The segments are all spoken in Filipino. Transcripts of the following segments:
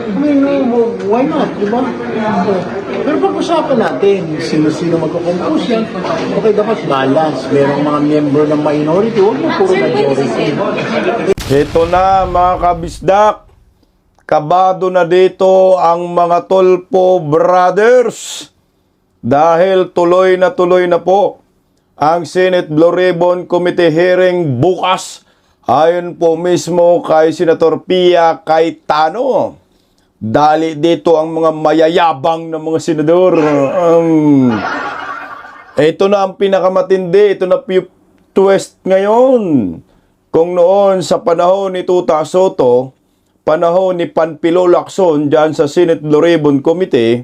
I mean, why not, di ba? Pero pag-usapan natin, sino-sino magkukompose yan. Okay, dapat balance. Merong mga member ng minority, huwag mo puro majority. Ito na mga kabisdak, kabado na dito ang mga Tulfo Brothers dahil tuloy na po ang Senate Blue Ribbon Committee hearing bukas ayon po mismo kay Senator Pia Cayetano. Dali dito ang mga mayayabang ng mga senador. Ito na ang pinakamatindi, ito na twist ngayon. Kung noon sa panahon ni Tuta Soto, panahon ni Panfilo Lacson dyan sa Senate Blue Ribbon Committee,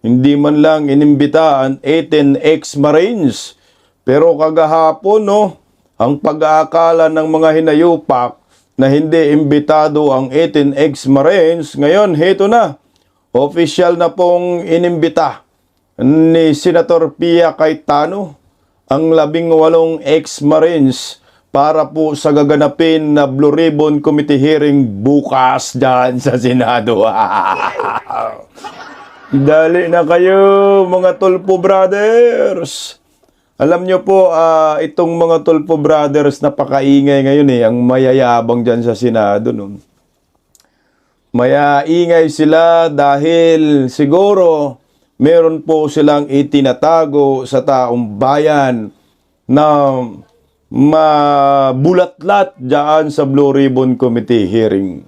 hindi man lang inimbita ang 18 ex-Marines. Pero kagahapon, ang pag-aakala ng mga hinayupak na hindi imbitado ang 18 ex-Marines, ngayon, heto na. Official na pong inimbita ni Senator Pia Cayetano ang 18 ex-Marines para po sa gaganapin na Blue Ribbon Committee hearing bukas dyan sa Senado. Dali na kayo, mga Tulfo Brothers. Alam nyo po, itong mga Tulfo Brothers napakaingay ngayon ang mayayabang dyan sa Senado. Mayaingay sila dahil siguro meron po silang itinatago sa taong bayan na mabulatlat dyan sa Blue Ribbon Committee hearing.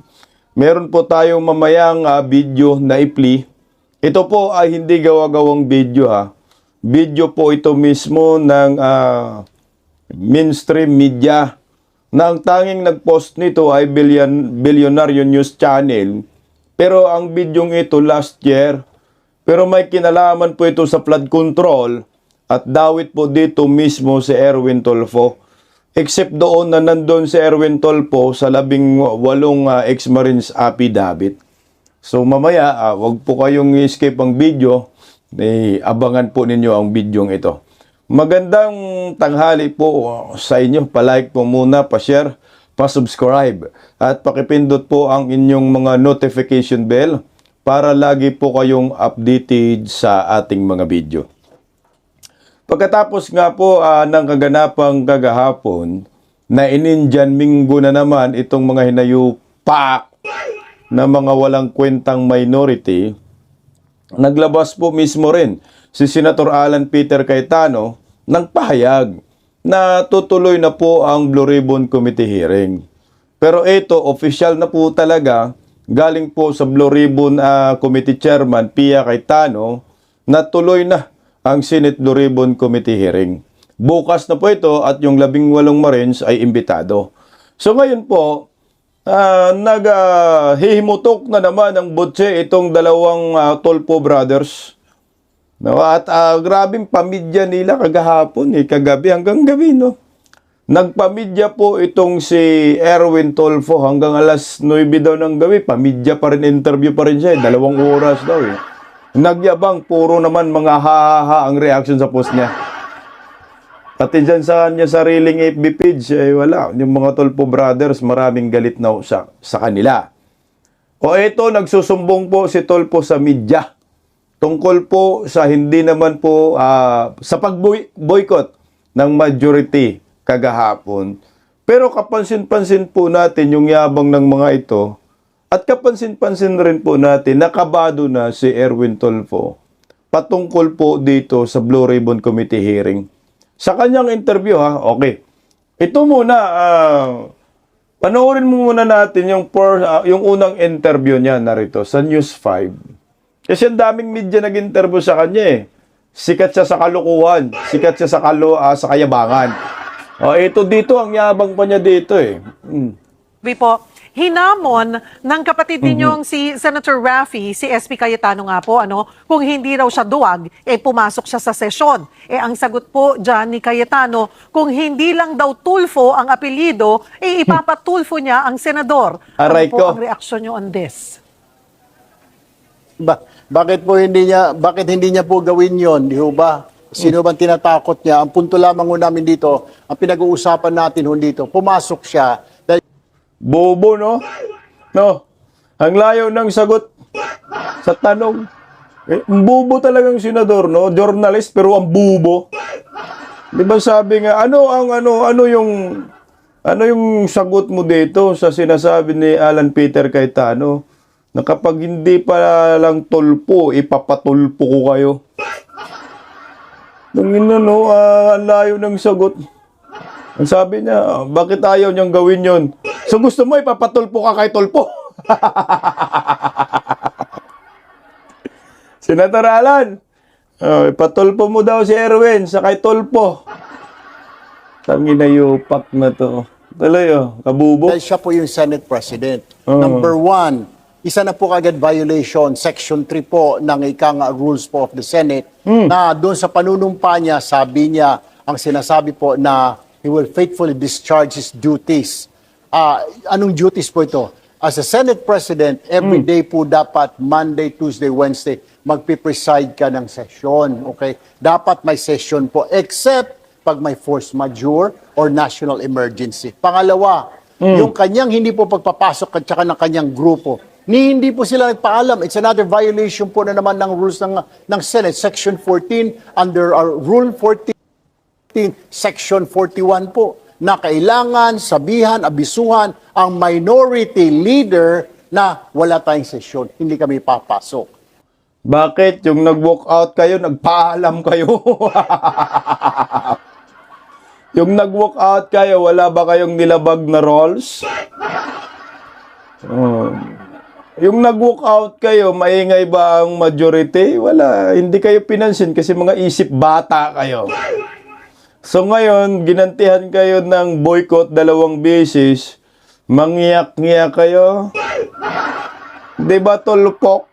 Meron po tayong mamayang video na i-play. Ito po ay hindi gawa-gawang video Video po ito mismo ng mainstream media na ang tanging nag-post nito ay Bilyonaryo News Channel. Pero ang bidyong ito last year, pero may kinalaman po ito sa flood control at dawit po dito mismo si Erwin Tulfo. Except doon na nandun si Erwin Tulfo sa 18 ex-Marines affidavit. So mamaya, wag po kayong escape ang video. Abangan po ninyo ang bidyong ito. Magandang tanghali po sa inyo. Palike po muna, pa-share, pa-subscribe at pakipindot po ang inyong mga notification bell para lagi po kayong updated sa ating mga video. Pagkatapos nga po ng kaganapang kagahapon na in-Indian Minggo na naman itong mga hinayupak na mga walang kwentang minority, naglabas po mismo rin si Senator Alan Peter Cayetano ng pahayag na tutuloy na po ang Blue Ribbon Committee hearing. Pero ito, official na po talaga, galing po sa Blue Ribbon Committee Chairman Pia Cayetano na tuloy na ang Senate Blue Ribbon Committee hearing. Bukas na po ito at yung 18 Marines ay imbitado. So ngayon po, naghihimutok na naman ang butse itong dalawang Tulfo Brothers. At grabing pamidya nila kagahapon, kagabi hanggang gabi, Nagpamidya po itong si Erwin Tulfo hanggang alas 9 daw ng gabi. Pamidya pa rin, interview pa rin siya. 2 oras daw. Nagyabang, puro naman mga ha-ha-ha ang reaction sa post niya. Pati dyan sa kanya sariling FB page, wala. Yung mga Tulfo Brothers, maraming galit na sa kanila. O ito, nagsusumbong po si Tulfo sa media. Tungkol po sa hindi naman po, sa pag-boycott ng majority kagahapon. Pero kapansin-pansin po natin yung yabang ng mga ito. At kapansin-pansin rin po natin, nakabado na si Erwin Tulfo patungkol po dito sa Blue Ribbon Committee hearing. Sa kanyang interview, okay. Ito muna, panoorin mo muna natin yung unang interview niya narito sa News 5. Kasi ang daming media nag-interview sa kanya Sikat siya sa kalukuhan, sikat siya sa kayabangan. Ito dito, ang yabang pa niya dito Po, hinamon ng kapatid ninyong si Senator Raffy, si SP Cayetano nga po, kung hindi raw siya duwag, pumasok siya sa sesyon. Ang sagot po dyan ni Cayetano, kung hindi lang daw Tulfo ang apelyido, ipapatulfo niya ang senador. Aray Ano po ko. ang reaksyon niyo on this? Bakit hindi niya po gawin yon, di ba? Sino bang tinatakot niya? Ang punto lamang ho namin dito, ang pinag-uusapan natin ho dito, pumasok siya. Bobo, no? Ang layo ng sagot. Sa tanong. Ang bubo talagang senador, no? Journalist, pero ang bubo. Di ba sabi nga, ano yung sagot mo dito sa sinasabi ni Alan Peter Cayetano na kapag hindi pa lang tulpo, ipapatulpo ko kayo. Nung ang layo ng sagot. Ang sabi niya, bakit ayaw niyang gawin yon? So gusto mo ipapatulpo ka kay tulpo? Senator Alan, ipatulpo mo daw si Erwin sa kay tulpo. Tangina yupak na to. Tuloy, kabubo. Dahil siya po yung Senate President. Number one, isa na po kagad violation, Section 3 po ng ikang rules po of the Senate, na doon sa panunumpa niya, sabi niya, ang sinasabi po na he will faithfully discharge his duties. Anong duties po ito? As a Senate President, every day po dapat, Monday, Tuesday, Wednesday, magpipreside ka ng session. Okay? Dapat may session po, except pag may force majeure or national emergency. Pangalawa, yung kanyang hindi po pagpapasok at saka ng kanyang grupo, hindi po sila nagpaalam. It's another violation po na naman ng rules ng Senate. Section 14, under our Rule 14, Section 41 po, na kailangan sabihan, abisuhan ang minority leader na wala tayong session. Hindi kami papasok. Bakit? Yung nag-walk out kayo, nagpaalam kayo. Yung nag-walk out kayo, wala ba kayong nilabag na rolls? Yung nag-walk out kayo, maingay ba ang majority? Wala. Hindi kayo pinansin kasi mga isip bata kayo. So ngayon, ginantihan kayo ng boycott 2 beses. Mangyak-ngiyak kayo. Di ba tulpok?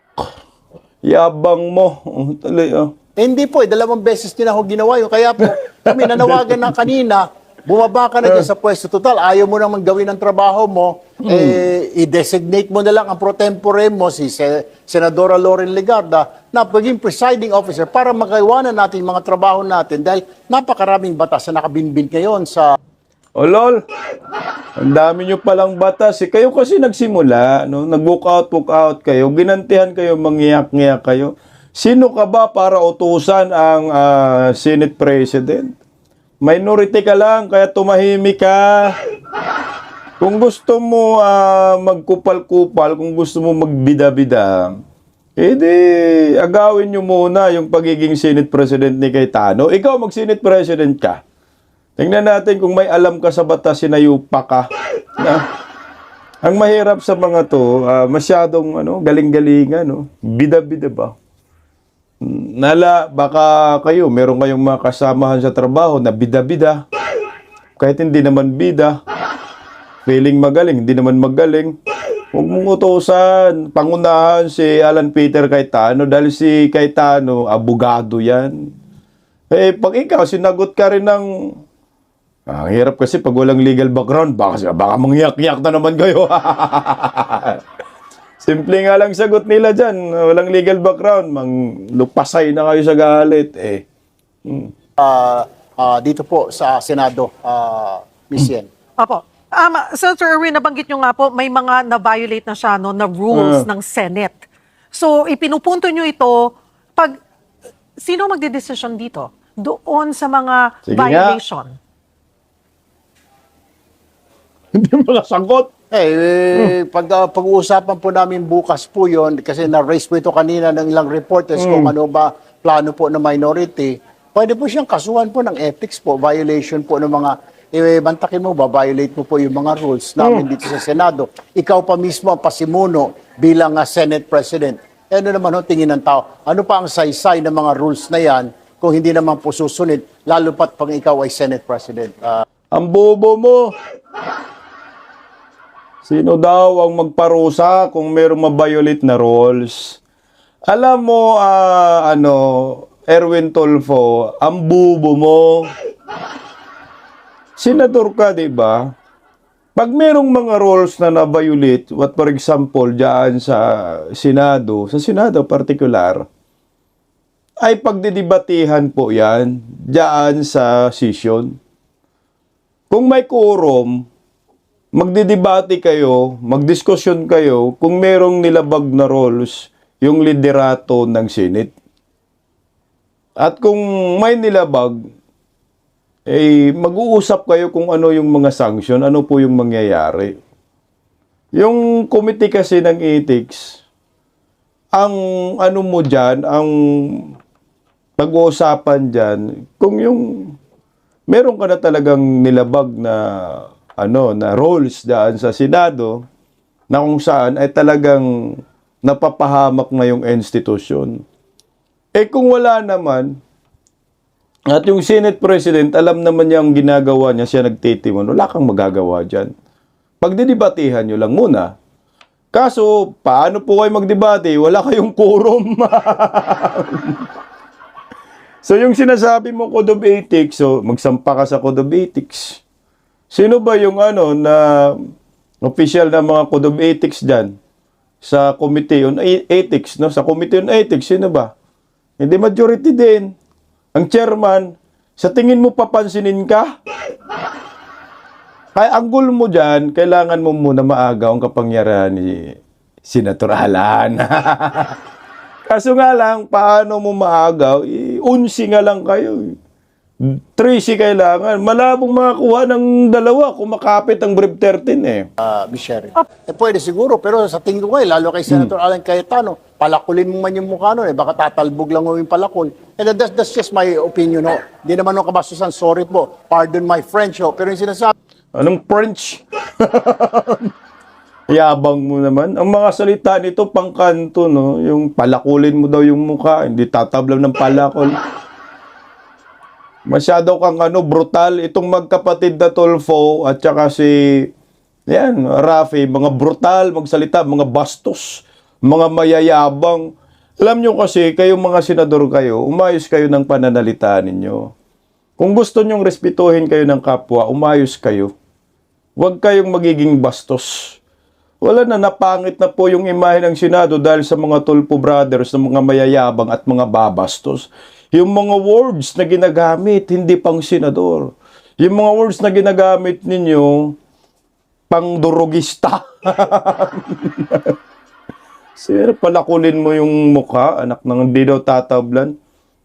Yabang mo. Tuloy, Hindi po, 2 beses din ako ginawa yun. Kaya po, kami nanawagan na kanina, bumaba ka na dyan sa pwesto. Total, ayaw mo naman gawin ang trabaho mo, i-designate mo na lang ang pro tempore mo, si Senadora Lauren Legarda, na paging presiding officer para magaiwanan natin mga trabaho natin dahil napakaraming batas na nakabinbin ngayon sa... Oh, lol. Ang dami nyo palang batas. Kayo kasi nagsimula, no? Nag-walk out kayo. Ginantihan kayo, mangyak-ngiyak kayo. Sino ka ba para utusan ang Senate President? Minority ka lang, kaya tumahimik ka. Kung gusto mo magkupal-kupal, kung gusto mo magbida-bida, edi agawin nyo muna yung pagiging Senate President ni Cayetano. Ikaw mag-Senate President ka. Tingnan natin kung may alam ka sa batas, sinayupa ka. Ang mahirap sa mga to, masyadong galing-galingan, bida-bida ba? Baka kayo, meron kayong mga kasamahan sa trabaho na bida-bida. Kahit hindi naman bida. Feeling magaling, hindi naman magaling. Huwag mong utusan, pangunahan si Alan Peter Cayetano dahil si Cayetano, abogado yan. Pag ikaw, sinagot ka rin ng... ang hirap kasi pag walang legal background, baka mangyak-yak na naman kayo. Simple nga lang sagot nila dyan. Walang legal background, lupasay na kayo sa galit. Dito po sa Senado, Ms. Yen. Opo. Senator Erwin, nabanggit nyo nga po, may mga na-violate na siya na rules ng Senate. So, ipinupunto nyo ito, sino magdedesisyon dito? Doon sa mga Sige violation? Hindi mo nasagot. Pag-uusapan po namin bukas po yon kasi na-raise po ito kanina ng ilang reporters kung ano ba plano po ng minority. Pwede po siyang kasuhan po ng ethics po, violation po ng mga, bantakin mo ba, violate mo po yung mga rules namin dito sa Senado. Ikaw pa mismo ang pasimuno bilang Senate President. Ano naman tingin ng tao? Ano pa ang saysay ng mga rules na yan kung hindi naman po susunod, lalo pat pag ikaw ay Senate President? Ang bobo mo. Sino daw ang magparusa kung mayroong mabiolate na rules? Alam mo, Erwin Tulfo, ang bubo mo. Senador ka, di ba? Pag mayroong mga rules na nabiolate, what for example, diyan sa Senado particular, ay pagdidibatihan po yan, diyan sa session. Kung may quorum, magdidebate kayo, magdiskusyon kayo, kung merong nilabag na rules, yung liderato ng Senate. At kung may nilabag, mag-uusap kayo kung ano yung mga sanction, ano po yung mangyayari. Yung committee kasi ng ethics, ang ano mo dyan, ang pag-uusapan dyan, kung yung meron ka na talagang nilabag na na roles daan sa Senado, na kung saan ay talagang napapahamak na yung institusyon. Kung wala naman, at yung Senate President, alam naman niya ang ginagawa niya, siya nagtitiwan, wala kang magagawa dyan. Pagdidibatihan nyo lang muna. Kaso, paano po kayo magdebate? Wala kayong quorum. So, yung sinasabi mo Code of Ethics, so magsampa ka sa Code of Ethics. Sino ba yung na official na mga Code of Ethics dyan? Sa Committee on Ethics, no? Sa Committee on Ethics, sino ba? Hindi majority din. Ang chairman, sa tingin mo papansinin ka? Kaya ang goal mo dyan, kailangan mo muna maagaw ang kapangyarihan ni Senator Alan. Kaso nga lang, paano mo maagaw? 11 nga lang kayo. 13 kailangan. Malabong makakuha ng 2 kung makapit ang brief 13 Michelle. Pwede siguro, pero sa tingin ko lalo kay Senator Alan Cayetano, palakulin mo man yung mukha nun, baka tatalbog lang mo yung palakol. And that's just my opinion, ho. Hindi naman nung kabastusan, sorry po, pardon my French, ho. Pero yung sinasabi, Anong French? Yabang mo naman. Ang mga salita nito, pangkanto, no? Yung palakulin mo daw yung mukha, hindi tatablaw ng palakol. Masyado kang brutal. Itong magkapatid na Tulfo at saka si Rafi, mga brutal magsalita, mga bastos, mga mayayabang. Alam nyo kasi, kayong mga senador kayo, umayos kayo ng pananalita ninyo. Kung gusto nyong respetuhin kayo ng kapwa, umayos kayo. Huwag kayong magiging bastos. Wala na, napangit na po yung imahe ng Senado dahil sa mga Tulfo brothers, ng mga mayayabang at mga babastos. Yung mga words na ginagamit, hindi pang senador. Yung mga words na ginagamit ninyo, pang durugista. Sir, palakulin mo yung mukha, anak ng hindi daw tatablan.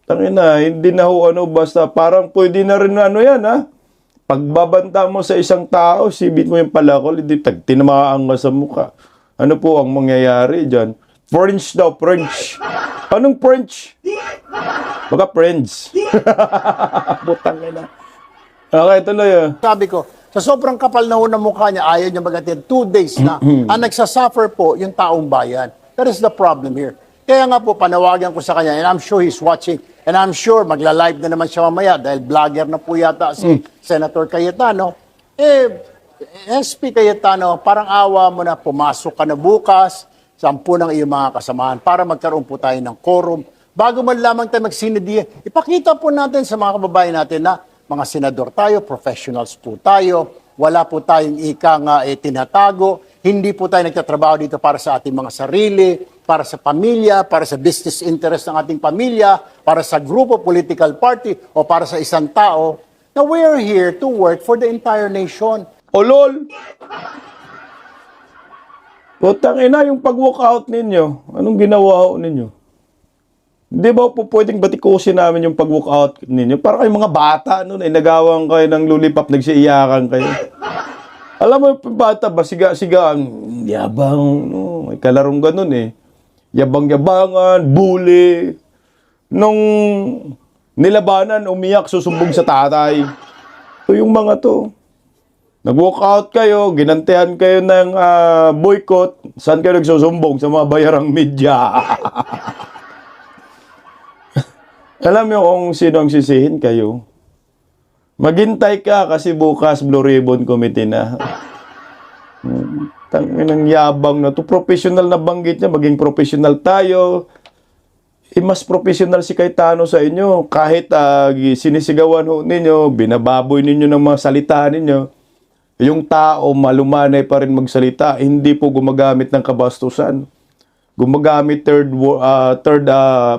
Tangina, hindi na basta parang pwede na rin yan, ha? Pagbabanta mo sa isang tao, sibit mo yung palakol, hindi tinamaan ka sa mukha. Ano po ang mangyayari dyan? French daw, French. Anong French? Baka friends. Butang na. Okay, tuloy. sabi ko, sa sobrang kapal na ho ng mukha niya, ayaw niya mag-attend 2 days na. Ang nagsasuffer po yung taong bayan. That is the problem here. Kaya nga po, panawagan ko sa kanya, and I'm sure he's watching, and I'm sure magla-live na naman siya mamaya dahil vlogger na po yata si Senator Cayetano. SP Cayetano, parang awa mo na, pumasok ka na bukas, 10 ng iyong mga kasamahan para magkaroon po tayo ng quorum. Bago man lamang tayo magsinadiya, ipakita po natin sa mga kababayan natin na mga senador tayo, professionals po tayo, wala po tayong tinatago, hindi po tayo nagtatrabaho dito para sa ating mga sarili, para sa pamilya, para sa business interest ng ating pamilya, para sa grupo, political party, o para sa isang tao, na we're here to work for the entire nation. Olol! Putang ina, yung pag-walk out ninyo, anong ginawa ninyo? Di ba po pwedeng batikusin namin yung pag-walk out ninyo? Para kayong mga bata, nagawang kayo ng lulipap, nagsiiyakan kayo. Alam mo yung bata ba, siga-siga ang yabang, may kalarong ganun Yabang-yabangan, bully. Nung nilabanan, umiyak, susumbong sa tatay. Ito yung mga to. Nag-walk out kayo, ginantihan kayo ng boycott. Saan kayo nagsusumbong? Sa mga bayarang media. Alam mo kung sino ang sisihin kayo? Maghintay ka kasi bukas Blue Ribbon Committee na. Tanginang yabang na to. Professional na banggit niya, maging professional tayo. Mas professional si Cayetano sa inyo. Kahit sinisigawan ninyo, binababoy ninyo ng mga salita ninyo. Yung tao malumanay pa rin magsalita, hindi po gumagamit ng kabastusan. Gumagamit third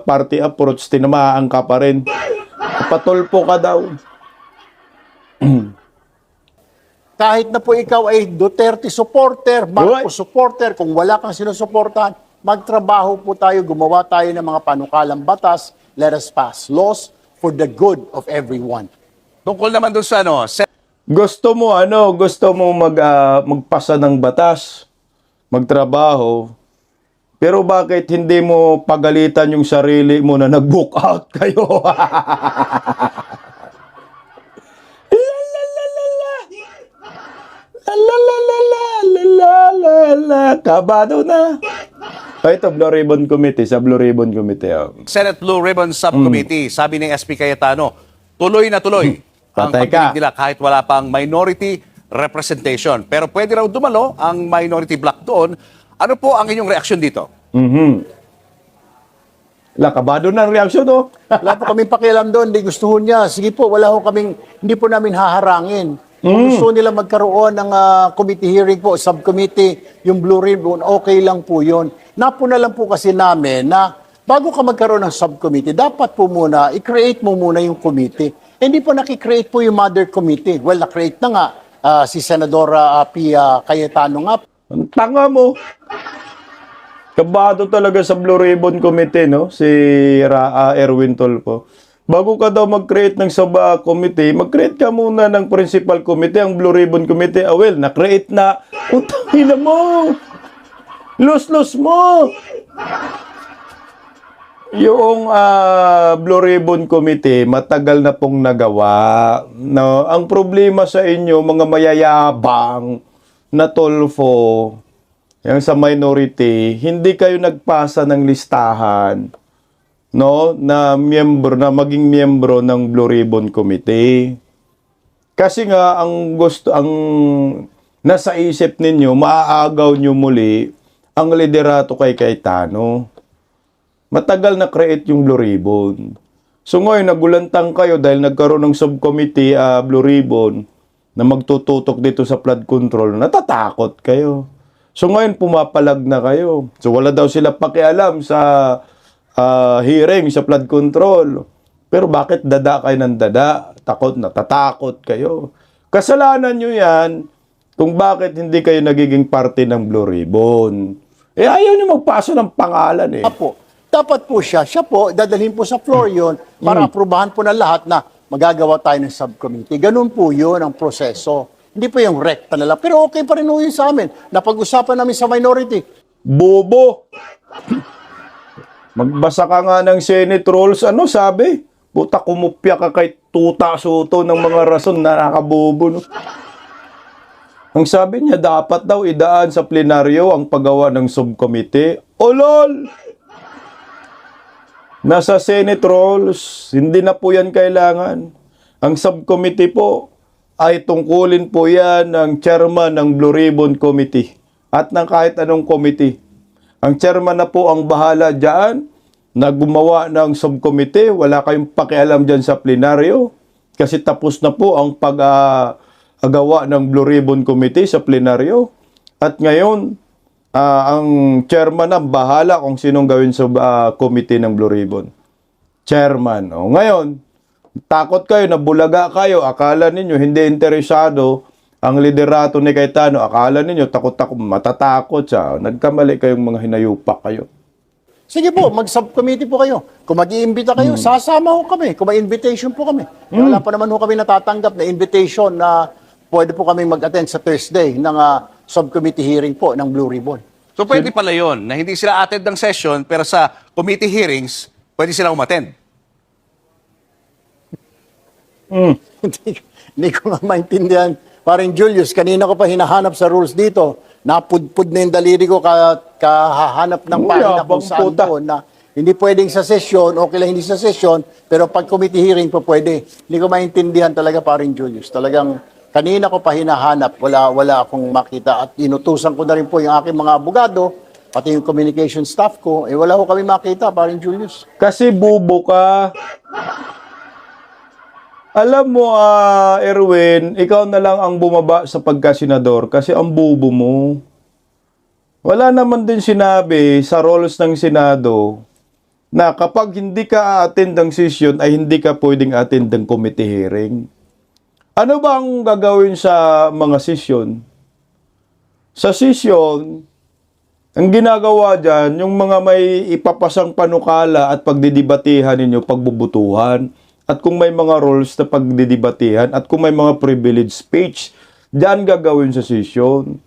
party approach, tinamaan ka pa rin. Patulpo ka daw. Kahit na po ikaw ay Duterte supporter, Marcos supporter, kung wala kang sinusuportahan, magtrabaho po tayo, gumawa tayo ng mga panukalang batas. Let us pass laws for the good of everyone. Tungkol naman dun sa Gusto mo magpasa ng batas, magtrabaho, pero bakit hindi mo pagalitan yung sarili mo na nag-book out kayo? Kabado na. Ito, Blue Ribbon Committee, sa Blue Ribbon Committee. Senate Blue Ribbon Subcommittee, sabi ni SP Cayetano, tuloy na tuloy ang Patay ka. pagdinig nila kahit wala pang minority representation. Pero pwede raw dumalo ang minority bloc doon. Ano po ang inyong reaksyon dito? Kabado na ang reaksyon, oh. Wala po kaming pakialam doon, hindi gusto ho niya. Sige po, hindi po namin haharangin. Kung gusto nila magkaroon ng committee hearing po, subcommittee, yung Blue Ribbon, okay lang po yun. Napuna lang po kasi namin na bago ka magkaroon ng subcommittee, dapat po muna, i-create mo muna yung committee. Hindi po nakikreate po yung mother committee. Well, na-create na nga si Senadora Pia Cayetano nga. Ang tanga mo. Kabado talaga sa Blue Ribbon Committee, no? Si Erwin Tolpo. Bago ka daw mag-create ng committee, mag-create ka muna ng principal committee, ang Blue Ribbon Committee. Well, na-create na. Utangina mo! Los mo! Yung Blue Ribbon Committee, matagal na pong nagawa. No, ang problema sa inyo, mga mayayabang na Tolfo, yung sa minority, hindi kayo nagpasa ng listahan, no, na maging miyembro ng Blue Ribbon Committee. Kasi nga ang nasa isip ninyo, maaagaw nyo muli ang liderato kay Cayetano. Matagal na create yung Blue Ribbon. So ngayon, nagulantang kayo dahil nagkaroon ng subcommittee Blue Ribbon na magtututok dito sa flood control. Natatakot kayo. So ngayon, pumapalag na kayo. So wala daw sila pakialam sa hearing sa flood control. Pero bakit dada kayo ng dada? Natatakot kayo. Kasalanan nyo yan kung bakit hindi kayo nagiging parte ng Blue Ribbon. Ayaw nyo magpasa ng pangalan eh. Apo. Dapat po siya po, dadalhin po sa floor yun para aprubahan po na lahat na magagawa tayo ng subcommittee. Ganun po yun ang proseso. Hindi po yung rekta na lang. Pero okay pa rin po yun sa amin. Napag-usapan namin sa minority. Bobo! Magbasa ka nga ng Senate rules. Ano sabi? Puta, kumupya ka kay tuta suto ng mga rason na nakabobo. No? Ang sabi niya, dapat daw idaan sa plenaryo ang paggawa ng subcommittee. O lol! Nasa Senate rules, hindi na po yan kailangan. Ang subcommittee po ay tungkulin po yan ng chairman ng Blue Ribbon Committee at ng kahit anong committee. Ang chairman na po ang bahala dyan na gumawa ng subcommittee. Wala kayong pakialam dyan sa plenaryo kasi tapos na po ang pag-agawa ng Blue Ribbon Committee sa plenaryo. At ngayon, ang chairman ang bahala kung sinong gawin sa committee ng Blue Ribbon. Chairman. O, ngayon, takot kayo, nabulaga kayo, akala ninyo hindi interesado ang liderato ni Cayetano, akala ninyo takot-takot, matatakot siya. Nagkamali kayong mga hinayupak kayo. Sige po, mag-subcommittee po kayo. Kung mag-iimbita kayo, sasama ho kami. Kung may invitation po kami. Wala pa naman ho kami natatanggap na invitation na pwede po kami mag-attend sa Thursday ng subcommittee hearing po ng Blue Ribbon. So pwede pala yun, na hindi sila attend ng session, pero sa committee hearings, pwede sila umattend. Hindi ko nga maintindihan. Parang Julius, kanina ko pa hinahanap sa rules dito. Napudpud na yung daliri ko kahahanap ng pahina kung saan po na hindi pwedeng sa session, okay lang hindi sa session, pero pag committee hearing po pwede. Hindi ko maintindihan talaga parang Julius. Talagang kanina ko pa hinahanap, wala akong makita at inutusan ko na rin po yung aking mga abogado, pati yung communication staff ko, wala ko kami makita, parang Julius. Kasi bubo ka. Alam mo, Erwin, ikaw na lang ang bumaba sa pagkasenador kasi ang bubo mo. Wala naman din sinabi sa rules ng Senado na kapag hindi ka attend ng session ay hindi ka pwedeng attend ng committee hearing. Ano ba ang gagawin sa mga session? Sa session, Ang ginagawa dyan, yung mga may ipapasang panukala at pagdidibatehan ninyo, pagbubutuhan. At kung may mga roles na pagdidibatehan at kung may mga privilege speech, dyan gagawin sa session.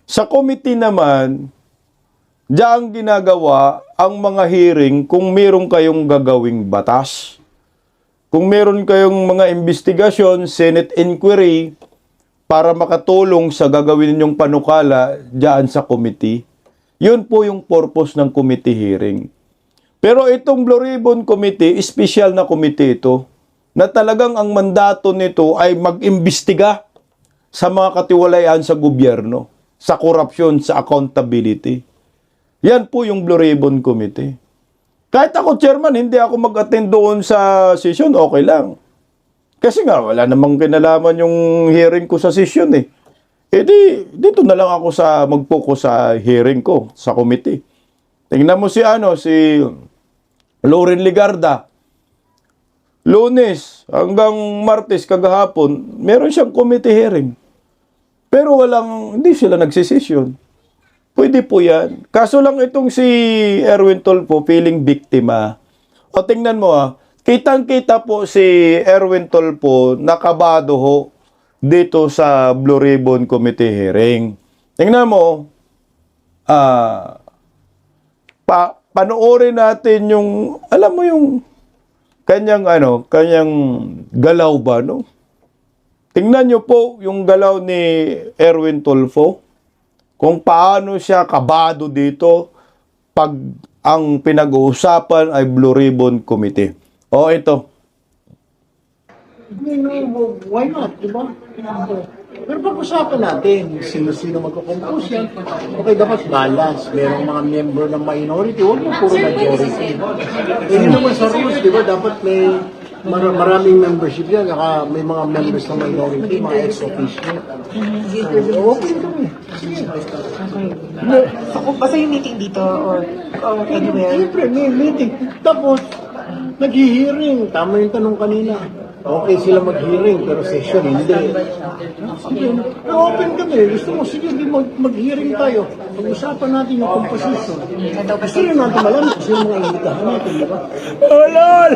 Sa committee naman, dyan ginagawa ang mga hearing kung meron kayong gagawing batas. Kung meron kayong mga investigasyon, Senate inquiry, para makatulong sa gagawin ninyong panukala dyan sa committee. Yun po yung purpose ng committee hearing. Pero itong Blue Ribbon Committee, special na committee ito, na talagang ang mandato nito ay mag-imbestiga sa mga katiwalian sa gobyerno, sa korupsyon, sa accountability. Yan po yung Blue Ribbon Committee. Kahit ako, chairman, hindi ako mag-attend doon sa session, okay lang. Kasi nga, wala namang kinalaman yung hearing ko sa session eh. E dito na lang ako sa mag-focus sa hearing ko, sa committee. Tingnan mo si Lauren Ligarda. Lunes hanggang Martes kagahapon, meron siyang committee hearing. Pero hindi sila nagsisesyon. Pwede po yan. Kaso lang itong si Erwin Tulfo, feeling biktima. O tingnan mo kitang-kita po si Erwin Tulfo, nakabado ho dito sa Blue Ribbon Committee hearing. Tingnan mo, panoorin natin yung, alam mo yung kanyang galaw ba, no? Tingnan nyo po yung galaw ni Erwin Tulfo, kung paano siya kabado dito pag ang pinag-uusapan ay Blue Ribbon Committee. O ito. Why not, di ba? Pero pag-usapan natin, sino-sino magkukumpos yan. Okay, dapat balance. Merong mga member ng minority, huwag mo puro majority. Hindi naman sa rules, di ba? Dapat may maraming membership yan, saka may mga members ng minority, mga ex-officio. Okay kami. So, kung basta yung meeting dito or anywhere? Siyempre, may meeting. Tapos, nag-hearing. Tama yung tanong kanina. Okay sila mag-hearing, pero session, hindi. Open kami. Gusto mo, sige, mag-hearing tayo. Pag-usapan natin yung composition. Gusto rin natin malaman kung sino mga imbitahan natin, di ba? Lol!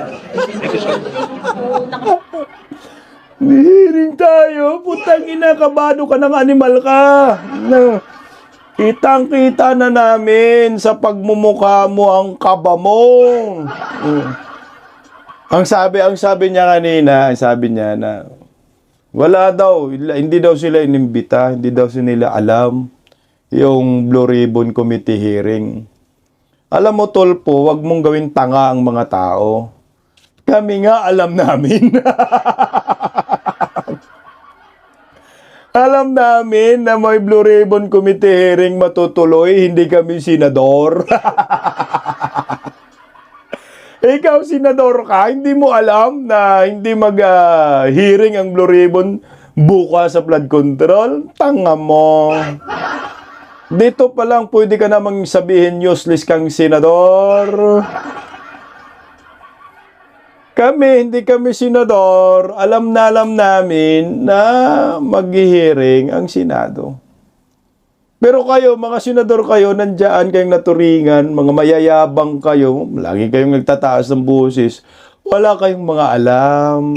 Hearing tayo. Putang ina, kabado ka ng animal ka. Kitang-kita na namin sa pagmumukha mo ang kaba mo. Ang sabi niya kanina, sabi niya na wala daw, hindi daw sila inimbita, hindi daw sila alam yung Blue Ribbon Committee hearing. Alam mo, Tulfo, wag mong gawing tanga ang mga tao. Kami nga alam namin. Alam namin na may Blue Ribbon Committee hearing matutuloy, hindi kami senador. Ikaw, senador ka, hindi mo alam na hindi mag-hearing ang Blue Ribbon bukas sa flood control? Tanga mo. Dito pa lang pwede ka namang sabihin useless kang senador. Hindi kami senador. Alam namin na mag-hearing ang Senado. Pero kayo, mga senador kayo, nandiyan kayong naturingan, mga mayayabang kayo, lagi kayong nagtataas ng boses, wala kayong mga alam.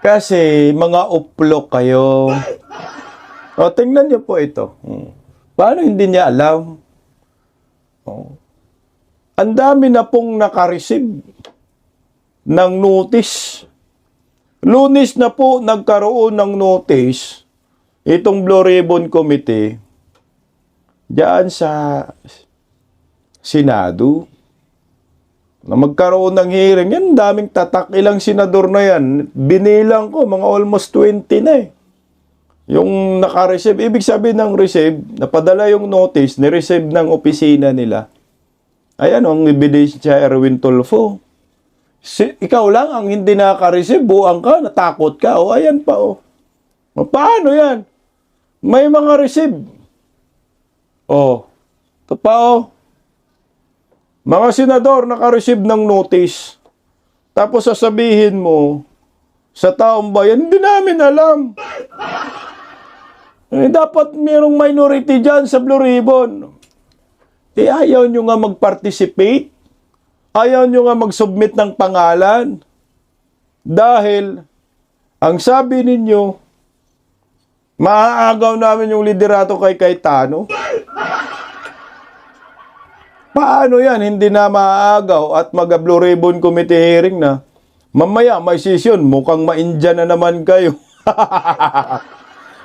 Kasi mga uplok kayo. O, tingnan niyo po ito. Paano hindi niya alam? Ang dami na pong nakareceive ng notice. Lunes na po nagkaroon ng notice itong Blue Ribbon Committee diyan sa Senado na magkaroon ng hearing. Yan, daming tatak. Ilang senador na yan. Binilang ko, mga almost 20 na eh. Yung naka-receive. Ibig sabihin ng receive, napadala yung notice, ni-receive ng opisina nila. Ayan, ang ebidensya Erwin Tulfo. Ikaw lang ang hindi naka-receive, buang ka, natakot ka. O, ayan pa, o. Paano yan? May mga receive. O, ito pa, o. Mga senador naka-receive ng notice. Tapos sasabihin mo, sa taong bayan, hindi namin alam. Dapat mayroong minority dyan sa Blue Ribbon. Ayaw nyo nga mag-participate. Ayaw nyo nga mag-submit ng pangalan. Dahil, ang sabi ninyo, maaagaw namin yung liderato kay Cayetano. Paano yan? Hindi na maaagaw at mag-Blue Ribbon Committee hearing na. Mamaya, may session. Mukhang ma-India na naman kayo.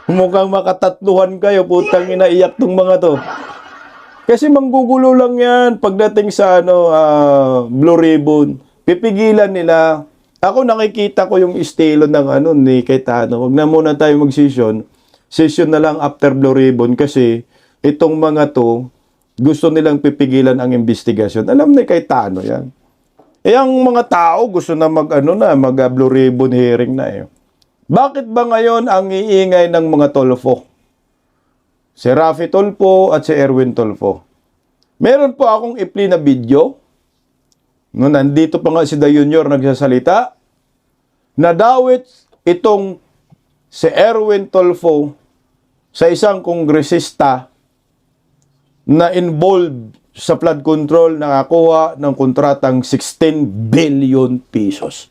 Mukhang makatatluhan kayo. Putang inaiyak tong mga to. Kasi manggugulo lang yan pagdating sa Blue Ribbon. Pipigilan nila. Ako nakikita ko yung estilo ng ni Cayetano. Wag na muna tayo mag-session. Session na lang after Blue Ribbon kasi itong mga to gusto nilang pipigilan ang investigasyon. Alam ni Cayetano yan. Ang mga tao gusto na mag Blue Ribbon hearing na eh. Bakit ba ngayon ang iingay ng mga Tolfo? Si Raffy Tolfo at si Erwin Tolfo. Meron po akong i-play na video. Nandito pa nga si The Junior nagsasalita. Nadawit itong si Erwin Tolfo sa isang kongresista na involved sa flood control nakakuha ng kontratang 16 billion pesos.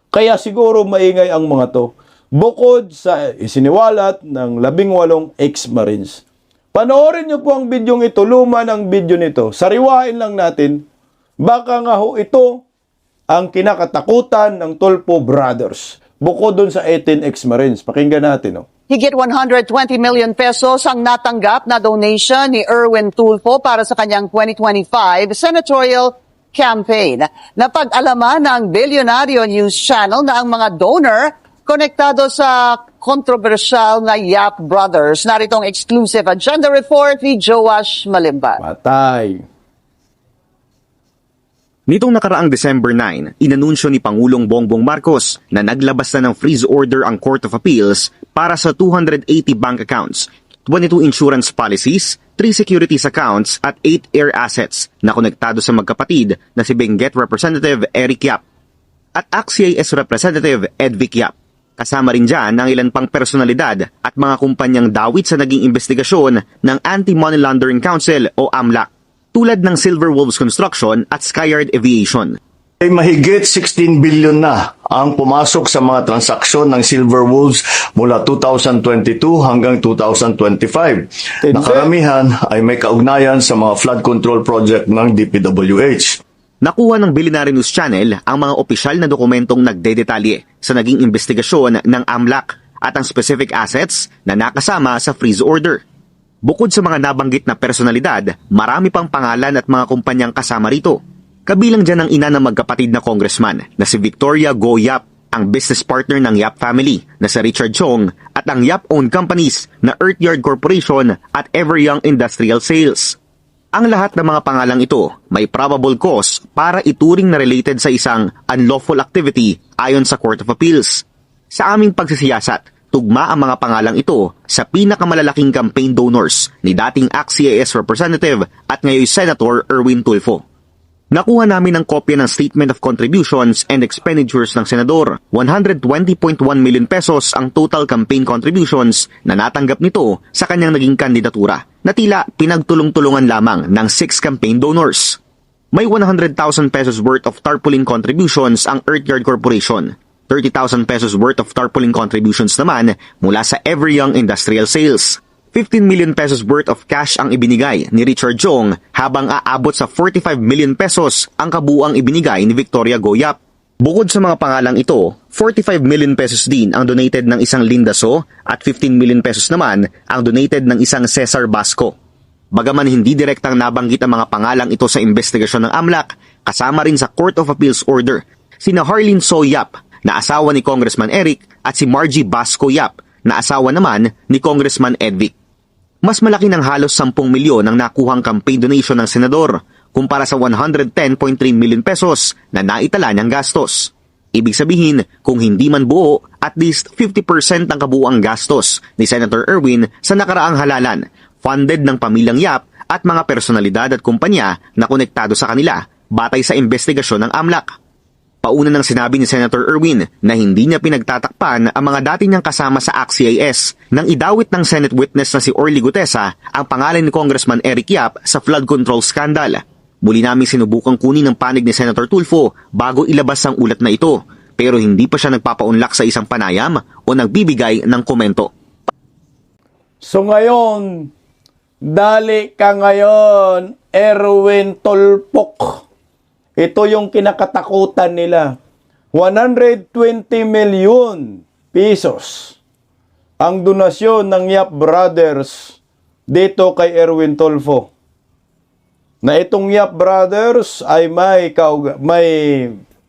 Kaya siguro maingay ang mga to. Bukod sa isiniwalat ng 18 ex-Marines. Panoorin nyo po ang bidyong ito, luma ng video nito. Sariwain lang natin, baka nga ho ito ang kinakatakutan ng Tolfo Brothers. Bukod dun sa 18 ex-Marines. Pakinggan natin. Higit 120 million pesos ang natanggap na donation ni Erwin Tulfo para sa kanyang 2025 senatorial campaign. Napag-alaman ng Bilyonaryo News Channel na ang mga donor konektado sa kontrobersyal na Yap Brothers. Narito ang exclusive agenda report ni Joash Malimban. Patay. Nitong nakaraang December 9, inanunsyo ni Pangulong Bongbong Marcos na naglabas na ng freeze order ang Court of Appeals para sa 280 bank accounts, 22 insurance policies, 3 securities accounts at 8 air assets na konektado sa magkapatid na si Benguet Representative Eric Yap at ACT-CIS Representative Edvic Yap. Kasama rin dyan ang ilan pang personalidad at mga kumpanyang dawit sa naging investigasyon ng Anti-Money Laundering Council o AMLAC, tulad ng Silver Wolves Construction at Skyard Aviation. Ay mahigit 16 billion na ang pumasok sa mga transaksyon ng Silver Wolves mula 2022 hanggang 2025. Nakaramihan ay may kaugnayan sa mga flood control project ng DPWH. Nakuha ng Bilyonaryo News Channel ang mga opisyal na dokumentong nagdedetalye sa naging investigasyon ng AMLAC at ang specific assets na nakasama sa freeze order. Bukod sa mga nabanggit na personalidad, marami pang pangalan at mga kumpanyang kasama rito. Kabilang dyan ang ina ng magkapatid na congressman na si Victoria Go Yap, ang business partner ng Yap family na si Richard Chong at ang Yap-owned companies na Earthyard Corporation at Everyoung Industrial Sales. Ang lahat ng mga pangalang ito may probable cause para ituring na related sa isang unlawful activity ayon sa Court of Appeals. Sa aming pagsisiyasat, tugma ang mga pangalang ito sa pinakamalalaking campaign donors ni dating ACT-CIS Representative at ngayon Senator Erwin Tulfo. Nakuha namin ang kopya ng Statement of Contributions and Expenditures ng Senador. 120.1 million pesos ang total campaign contributions na natanggap nito sa kanyang naging kandidatura na tila pinagtulong-tulungan lamang ng 6 campaign donors. May 100,000 pesos worth of tarpaulin contributions ang Earthyard Corporation. 30,000 pesos worth of tarpaulin contributions naman mula sa Everyoung Industrial Sales. 15 million pesos worth of cash ang ibinigay ni Richard Chong habang aabot sa 45 million pesos ang kabuuang ibinigay ni Victoria Go Yap. Bukod sa mga pangalang ito, 45 million pesos din ang donated ng isang Linda So at 15 million pesos naman ang donated ng isang Cesar Basco. Bagaman hindi direktang nabanggit ang mga pangalang ito sa investigasyon ng AMLAC, kasama rin sa Court of Appeals order sina Harleen So Yap na asawa ni Congressman Eric at si Margie Basco Yap na asawa naman ni Congressman Edvic. Mas malaki ng halos 10 milyon ang nakuhang campaign donation ng senador kumpara sa 110.3 million pesos na naitala niyang gastos. Ibig sabihin, kung hindi man buo, at least 50% ang kabuuang gastos ni Senator Erwin sa nakaraang halalan, funded ng pamilyang Yap at mga personalidad at kumpanya na konektado sa kanila batay sa investigasyon ng AMLAC. Pauna nang sinabi ni Senator Erwin na hindi niya pinagtatakpan ang mga dati niyang kasama sa ACT-CIS nang idawit ng Senate witness na si Orly Gutesa ang pangalan ni Congressman Eric Yap sa flood control scandal. Muli namin sinubukang kunin ang panig ni Senator Tulfo bago ilabas ang ulat na ito, pero hindi pa siya nagpapaunlak sa isang panayam o nagbibigay ng komento. So ngayon, dali ka ngayon, Erwin Tulfo. Ito yung kinakatakutan nila. 120 million pesos ang donasyon ng Yap Brothers dito kay Erwin Tulfo. Na itong Yap Brothers ay may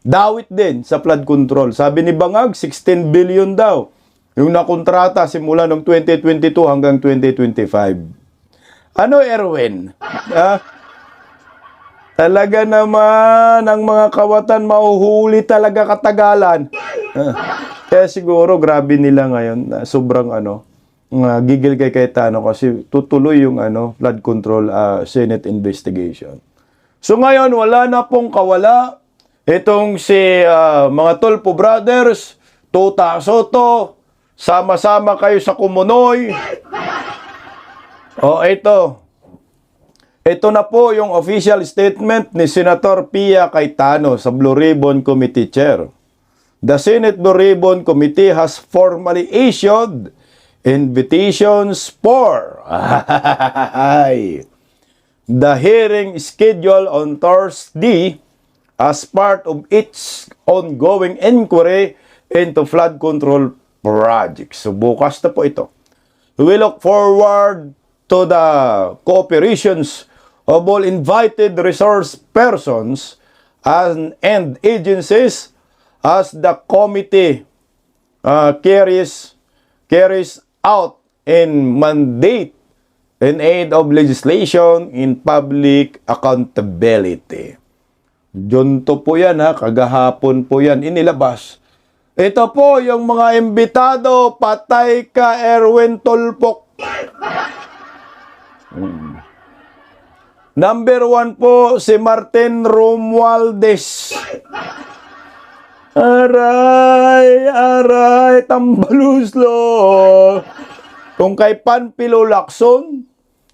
dawit din sa flood control. Sabi ni Bangag, 16 billion daw yung nakontrata simula noong 2022 hanggang 2025. Ano, Erwin? Talaga naman, ang mga kawatan mahuhuli talaga katagalan. Kaya siguro, grabe nila ngayon. Sobrang gigil kay Cayetano kasi tutuloy yung flood control Senate investigation. So ngayon, wala na pong kawala. Itong si mga Tulfo Brothers, Tuta Soto, sama-sama kayo sa Kumunoy. Ito. Ito na po yung official statement ni Senator Pia Cayetano sa Blue Ribbon Committee Chair. The Senate Blue Ribbon Committee has formally issued invitations for the hearing scheduled on Thursday as part of its ongoing inquiry into flood control projects. So bukas na po ito. We look forward to the cooperations of all invited resource persons and agencies as the committee carries out in mandate in aid of legislation in public accountability. Junto po yan kagahapon po yan inilabas. Ito po yung mga imbitado, patay ka Erwin Tulfo. Number 1 po, si Martin Romualdez. Aray, tambaluslo. Kung kay Panfilo Lacson,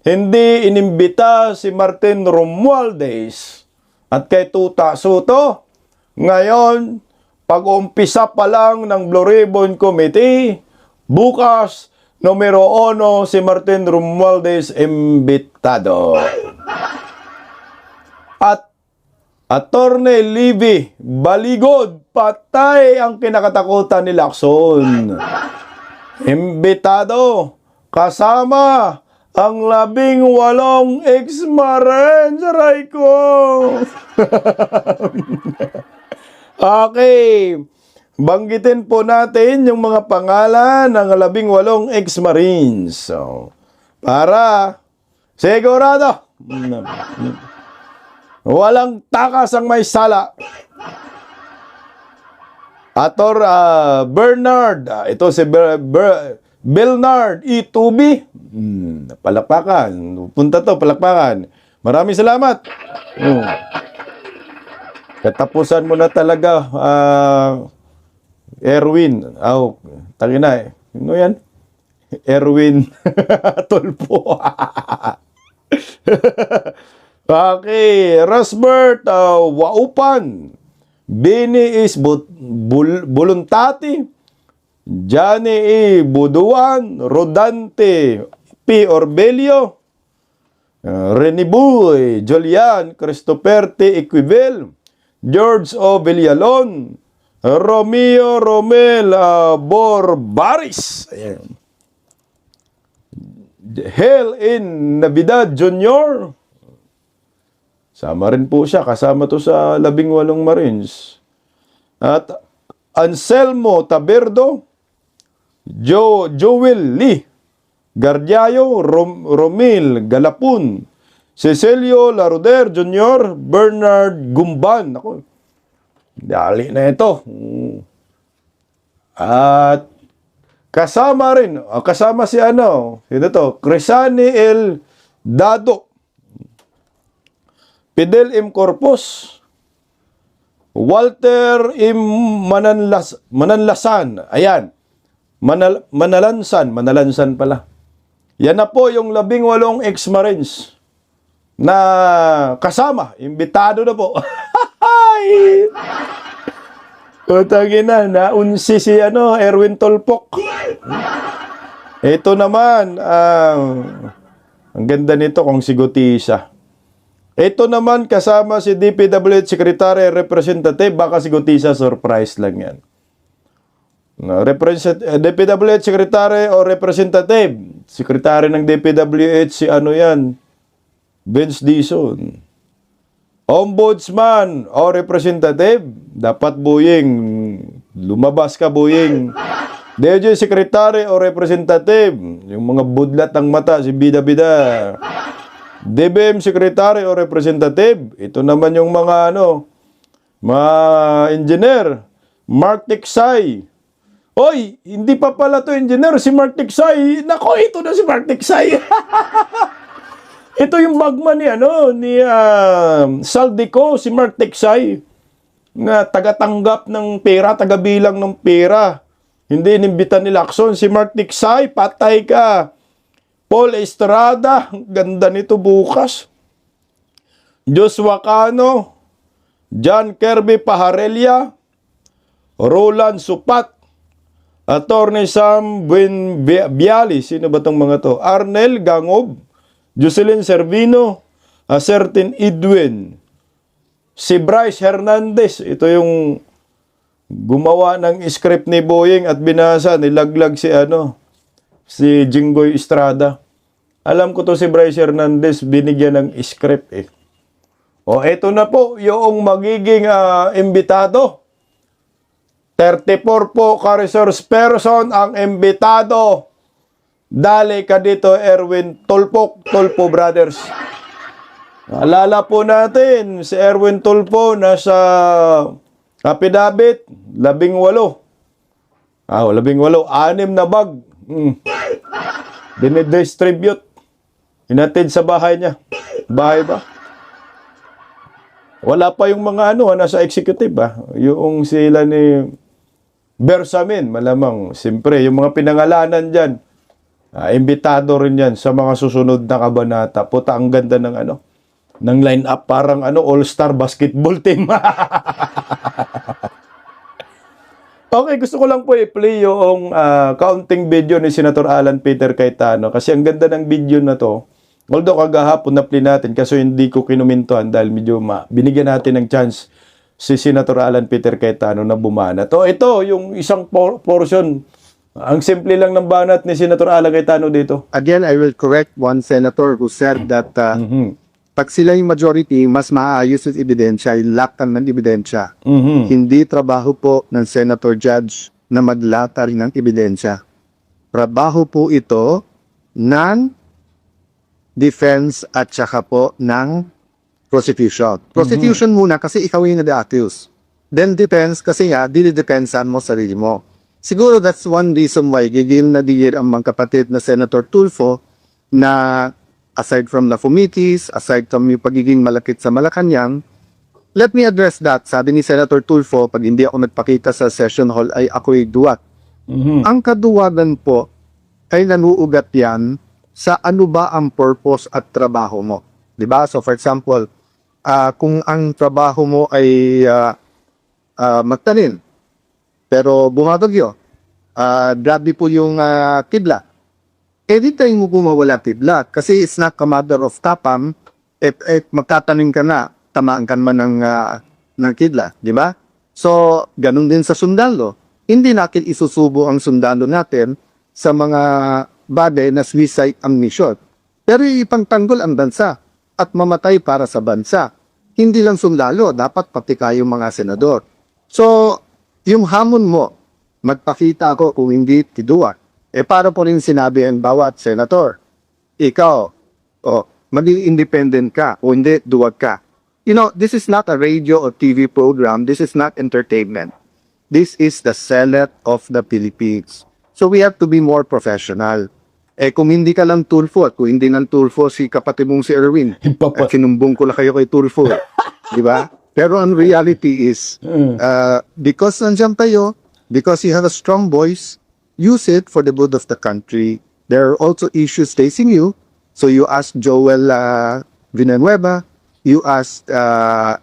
hindi inimbita si Martin Romualdez at kay Tuta Soto, ngayon, pag-umpisa pa lang ng Blue Ribbon Committee, bukas, numero 1 si Martin Romualdez imbitado. At Attorney Libby Baligod, patay ang kinakatakutan ni Lacson. Imbitado, kasama ang 18 ex-Marines, aray ko. Okay, banggitin po natin yung mga pangalan ng 18 ex-Marines. So, para sigurado, walang takas ang may sala. Ator Bernard, ito si Bernard Itubi. Palakpakan. Punta to, palakpakan. Maraming salamat. Katapusan mo na talaga, Erwin. Tangina Ano yan? Erwin Tulfo. Okay, Rasbert Waupan, Bini is Buluntati, Johnny E. Buduan, Rodante P. Orbelio, Renibuy, Julian Christopher T. Equivel, George O. Villalon, Romeo Romel Borbaris, Hell in Navidad Jr., sama rin po siya, kasama to sa 18 Marines. At Anselmo Taberdo, Joel Lee, Gardiayo, Romil Galapun, Cecilio Laruder Jr., Bernard Gumban. Ako, dali na ito. At kasama rin, kasama si sino to? Crisani L. Dado, Fidel M. Corpus, Walter M. Mananlasan. Ayan. Manalansan pala. Yan na po yung 18 ex-Marines na kasama. Imbitado na po. Utangin na, naunsi si Erwin Tolpok. Ito naman, ang ganda nito kung si Gutisa. Ito naman kasama si DPWH Secretary Representative, baka si Gutisa surprise lang yan. DPWH Secretary o Representative, Secretary ng DPWH si Vince Dizon. Ombudsman o Representative, dapat Boying, lumabas ka Boying. DJ Secretary o Representative, yung mga budlat ng mata, si Bida-Bida. DBM Secretary o Representative, ito naman yung mga mga engineer. Mark Tiksay. Oy, hindi pa pala to engineer, si Mark Tiksay. Nako, ito na si Mark Tiksay. Ito yung bagman ni Saldico, si Mark Tiksay, na tagatanggap ng pera, tagabilang ng pera. Hindi inimbitan ni Lacson. Si Mark Tiksay, patay ka. Paul Estrada, ganda nito bukas. Joshua Cano, John Kirby Pajarelia, Roland Supat, Attorney Sam Biali, sino ba tong mga to? Arnel Gangob, Jocelyn Servino, Acertin Edwin, si Bryce Hernandez, ito yung gumawa ng script ni Boying at binasa, nilaglag si Jinggoy Estrada. Alam ko to si Bryce Hernandez, binigyan ng script eh. O eto na po yung magiging imbitado. 34 po ka-resource person ang imbitado. Dali ka dito, Erwin Tulpo Brothers. Alala po natin, si Erwin Tulpo nasa affidavit, 18. 18, 6 na bag. Dinidistribute. Hinatid sa bahay niya. Bahay ba? Wala pa yung mga nasa executive Yung sila ni Bersamin, malamang. Siyempre, yung mga pinangalanan dyan, imbitado rin yan sa mga susunod na kabanata. Puta, ang ganda ng ng line-up, parang all-star basketball team. Okay, gusto ko lang po i-play yung counting video ni Senator Alan Peter Cayetano kasi ang ganda ng video na to. Although kagahapon na-play natin kasi hindi ko kinumintuhan dahil medyo binigyan natin ng chance si Senator Alan Peter Cayetano na bumana. Ito yung isang portion. Ang simple lang ng banat ni Senator Alan Cayetano dito. Again, I will correct one senator who said that pag sila yung majority, mas maayos yung ebidensya, yung laktan ng ebidensya. Hindi trabaho po ng senator judge na maglata rin ng ebidensya. Trabaho po ito ng defense at saka po ng prosecution. Prosecution muna kasi ikaw yung na-accuse. Then defense kasi dinidepensan mo sarili mo. Siguro that's one reason why gigil na digil ang mga kapatid na Senator Tulfo na aside from the committees, aside from yung pagiging malapit sa Malacanang, let me address that. Sabi ni Senator Tulfo, pag hindi ako nagpakita sa session hall ay ako'y duwat. Ang kaduwagan po ay nanuugat yan sa ano ba ang purpose at trabaho mo. Diba? So for example, kung ang trabaho mo ay magtanim, pero bumabagyo, grabe po yung kidlat. Di tayo mo mawala kidlat kasi it's not a matter of tapam, magtatanim ka na, tamaan ka man ng kidlat, di ba? So, ganun din sa sundalo. Hindi natin isusubo ang sundalo natin sa mga bagay na suicide ang mission. Pero ipangtanggol ang bansa at mamatay para sa bansa. Hindi lang sundalo, dapat pati kayong mga senador. So, yung hamon mo, magpakita ako kung hindi tiduwa. Para po rin sinabi ang bawat senator, ikaw, maging independent ka o hindi, duwag ka. You know, this is not a radio or TV program. This is not entertainment. This is the Senate of the Philippines. So we have to be more professional. Kung hindi ka lang Tulfo at kung hindi lang Tulfo si kapatid mong si Erwin, kinumbong ko lang kayo kay Tulfo. Di ba? Pero ang reality is, because nandiyan kayo, because you have a strong voice, use it for the good of the country. There are also issues facing you. So you ask Joel Villanueva, you ask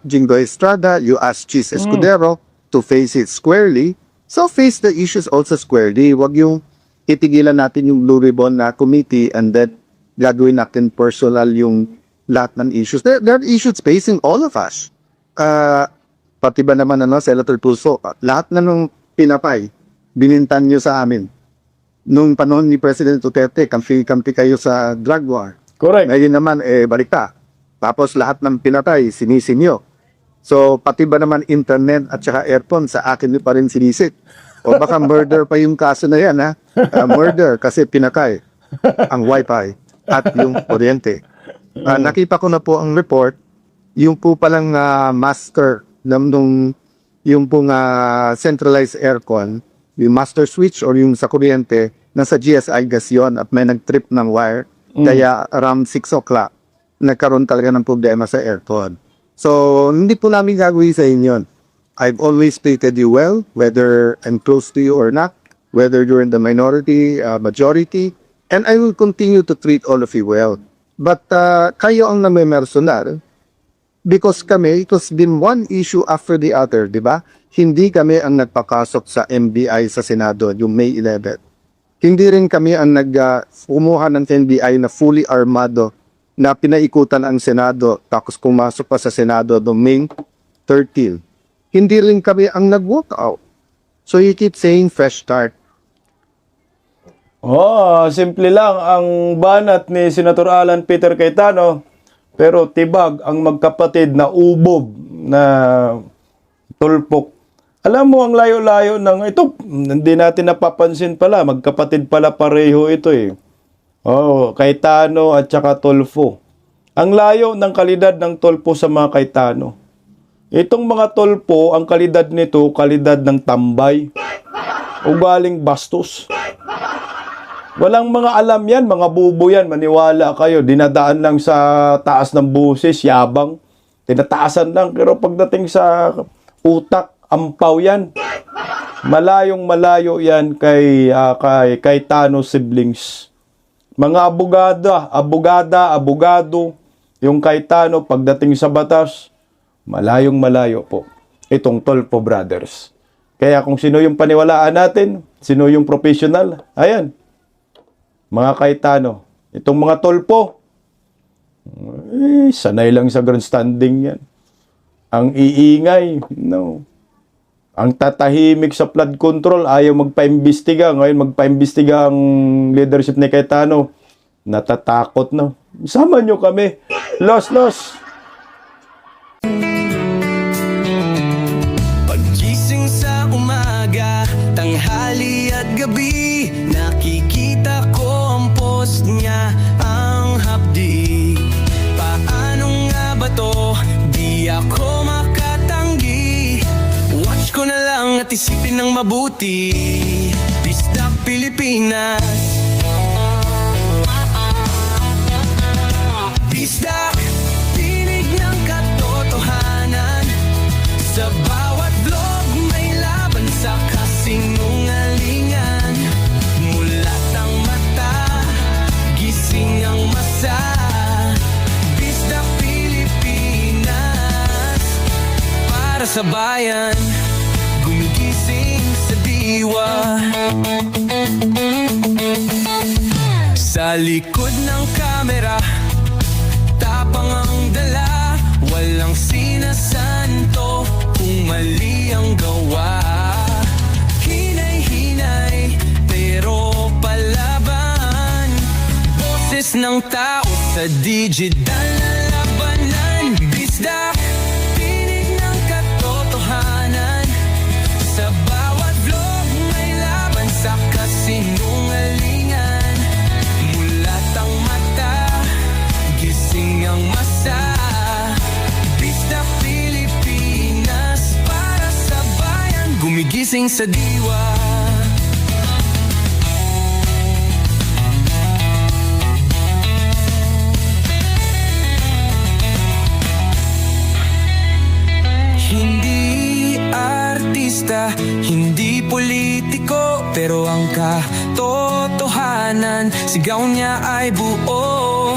Jingo Estrada, you ask Chis Escudero to face it squarely. So face the issues also squarely. Wag yung itigilan natin yung Blue Ribbon na committee and then gagawin natin personal yung lahat ng issues. There are issues facing all of us. Pati ba naman Senator Tulfo, lahat na nung pinapay, binintan nyo sa amin. Nung panahon ni President Duterte, kampi kayo sa drug war. Correct. Ngayon naman, balikta. Tapos lahat ng pinatay, sinisin nyo. So, pati ba naman internet at saka aircon, sa akin nyo pa rin sinisik. O baka murder pa yung kaso na yan, ha? Murder kasi pinatay ang wifi at yung kuryente. Nakita ko na po ang report, yung po palang master yung pong centralized aircon, yung master switch or yung sa kuryente, nasa GSI gas yun at may nag-trip ng wire. Kaya around 6 o'clock, nagkaroon talaga ng problema sa aircon. So, hindi po namin gagawin sa inyo. I've always treated you well, whether I'm close to you or not, whether you're in the minority, majority, and I will continue to treat all of you well. But kayo ang namimersonal, because kami, it has been one issue after the other, di ba? Hindi kami ang nagpakasok sa MBI sa Senado, yung May 11. Hindi rin kami ang kumuha ng NBI na fully armado na pinaikutan ang Senado tapos pumasok pa sa Senado noong May 13. Hindi rin kami ang nag-walk out. So you keep saying fresh start. Simple lang ang banat ni Senator Alan Peter Cayetano, pero tibag ang magkapatid na ubob na tulpok. Alam mo, ang layo-layo ng ito, hindi natin napapansin pala, magkapatid pala pareho ito eh. Cayetano at saka Tulfo. Ang layo ng kalidad ng Tulfo sa mga Cayetano. Itong mga Tulfo, ang kalidad nito, kalidad ng tambay. Ugaling bastos. Walang mga alam yan, mga bubo yan, maniwala kayo. Dinadaan lang sa taas ng buses, yabang. Tinataasan lang, pero pagdating sa utak, ampaw yan. Malayong malayo yan kay Cayetano siblings. Mga abogado, yung Cayetano pagdating sa batas, malayong malayo po. Itong Tulfo brothers. Kaya kung sino yung paniwalaan natin, sino yung professional, ayan. Mga Cayetano. Itong mga Tulfo, sanay lang sa grandstanding yan. Ang iingay, no. Ang tatahimik sa flood control, ayaw magpaimbestiga. Ngayon magpaimbestiga ang leadership ni Cayetano. Natatakot na. Sama nyo kami. Los. Paggising sa umaga, tanghali at gabi, nakikita ko ang post niya, ang hapdi. Paano nga ba to? Di ako makatanggi. Watch ko na lang at isipin ng mabuti. Bisdak Pilipinas. Bisdak, tinig ng katotohanan. Sa bawat vlog may laban sa kasinungalingan. Mulat ang mata, gising ang masa. Bisdak Pilipinas, para sa bayan, gumigising sa diwa. Sa likod ng kamera, tapang ang dala, walang sinasanto kung mali ang gawa. Hinay-hinay, pero palaban. Boses ng tao sa digital na labanan. Bisdak, tinig ng katotohanan. Sa bawat vlog may laban sa kasinungalingan. Mulat ang mata, gising ang masa. Bisdak Pilipinas, para sa bayan, gumigising sa diwa. balita, hindi politiko, pero ang katotohanan, sigaw niya ay buo.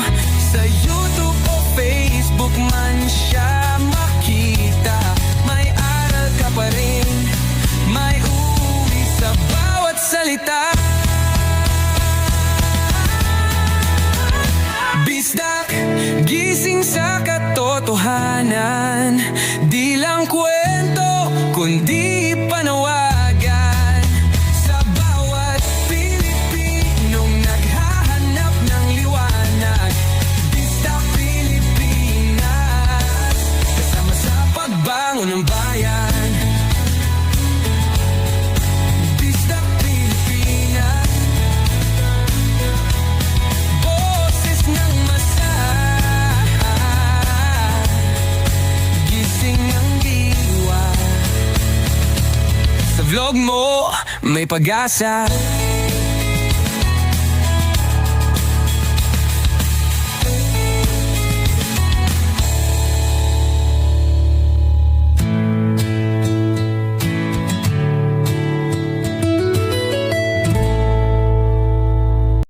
Sa YouTube o Facebook man siya makita, may aral ka pa rin, may uwi sa bawat salita. Bisdak, gising sa katotohanan, di lang kwento, kundi panawagan. Sa bawat Pilipinong naghahanap ng liwanag, Bisdak Pilipinas, kasama sa pagbangon ng bayan. Bisdak Pilipinas, boses ng masa, gising ang diwa. Sa vlog mo, may pag-asa.